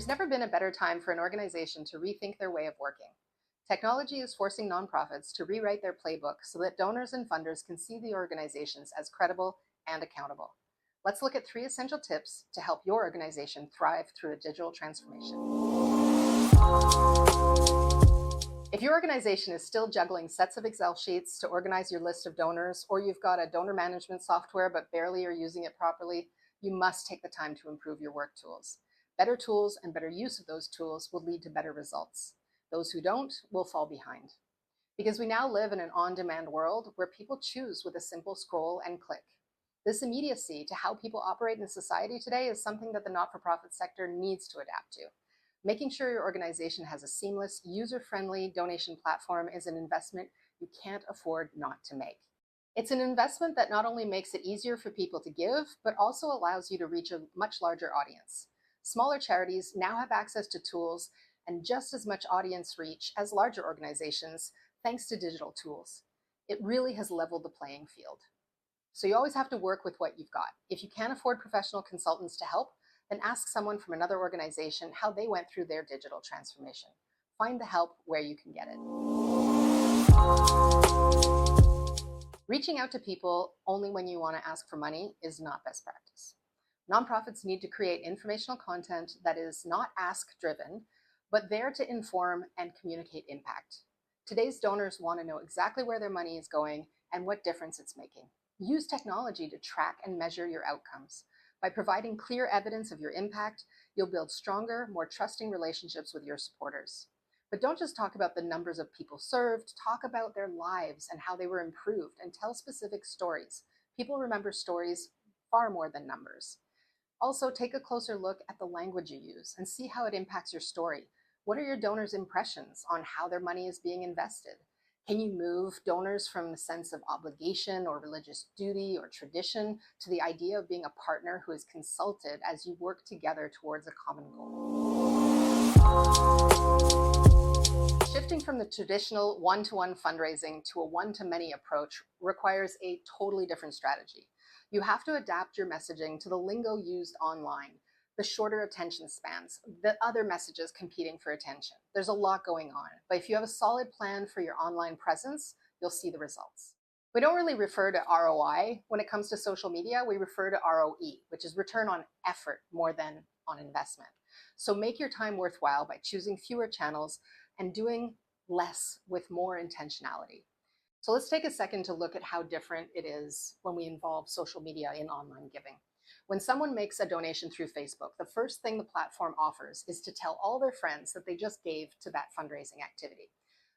There's never been a better time for an organization to rethink their way of working. Technology is forcing nonprofits to rewrite their playbook so that donors and funders can see the organizations as credible and accountable. Let's look at 3 essential tips to help your organization thrive through a digital transformation. If your organization is still juggling sets of Excel sheets to organize your list of donors, or you've got a donor management software but barely are using it properly, you must take the time to improve your work tools. Better tools and better use of those tools will lead to better results. Those who don't will fall behind. Because we now live in an on-demand world where people choose with a simple scroll and click. This immediacy to how people operate in society today is something that the not-for-profit sector needs to adapt to. Making sure your organization has a seamless, user-friendly donation platform is an investment you can't afford not to make. It's an investment that not only makes it easier for people to give, but also allows you to reach a much larger audience. Smaller charities now have access to tools and just as much audience reach as larger organizations, thanks to digital tools. It really has leveled the playing field. So you always have to work with what you've got. If you can't afford professional consultants to help, then ask someone from another organization how they went through their digital transformation. Find the help where you can get it. Reaching out to people only when you want to ask for money is not best practice. Nonprofits need to create informational content that is not ask-driven, but there to inform and communicate impact. Today's donors want to know exactly where their money is going and what difference it's making. Use technology to track and measure your outcomes. By providing clear evidence of your impact, you'll build stronger, more trusting relationships with your supporters. But don't just talk about the numbers of people served, talk about their lives and how they were improved, and tell specific stories. People remember stories far more than numbers. Also, take a closer look at the language you use and see how it impacts your story. What are your donors' impressions on how their money is being invested? Can you move donors from the sense of obligation or religious duty or tradition to the idea of being a partner who is consulted as you work together towards a common goal? Shifting from the traditional one-to-one fundraising to a one-to-many approach requires a totally different strategy. You have to adapt your messaging to the lingo used online, the shorter attention spans, the other messages competing for attention. There's a lot going on, but if you have a solid plan for your online presence, you'll see the results. We don't really refer to ROI when it comes to social media. We refer to ROE, which is return on effort more than on investment. So make your time worthwhile by choosing fewer channels and doing less with more intentionality. So let's take a second to look at how different it is when we involve social media in online giving. When someone makes a donation through Facebook, the first thing the platform offers is to tell all their friends that they just gave to that fundraising activity.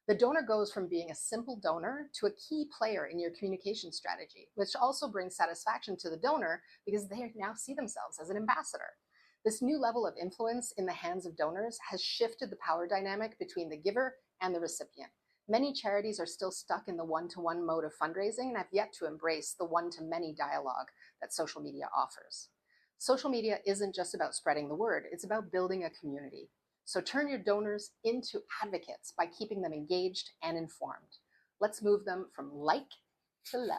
The donor goes from being a simple donor to a key player in your communication strategy, which also brings satisfaction to the donor because they now see themselves as an ambassador. This new level of influence in the hands of donors has shifted the power dynamic between the giver and the recipient. Many charities are still stuck in the one-to-one mode of fundraising and have yet to embrace the one-to-many dialogue that social media offers. Social media isn't just about spreading the word, it's about building a community. So turn your donors into advocates by keeping them engaged and informed. Let's move them from like to love.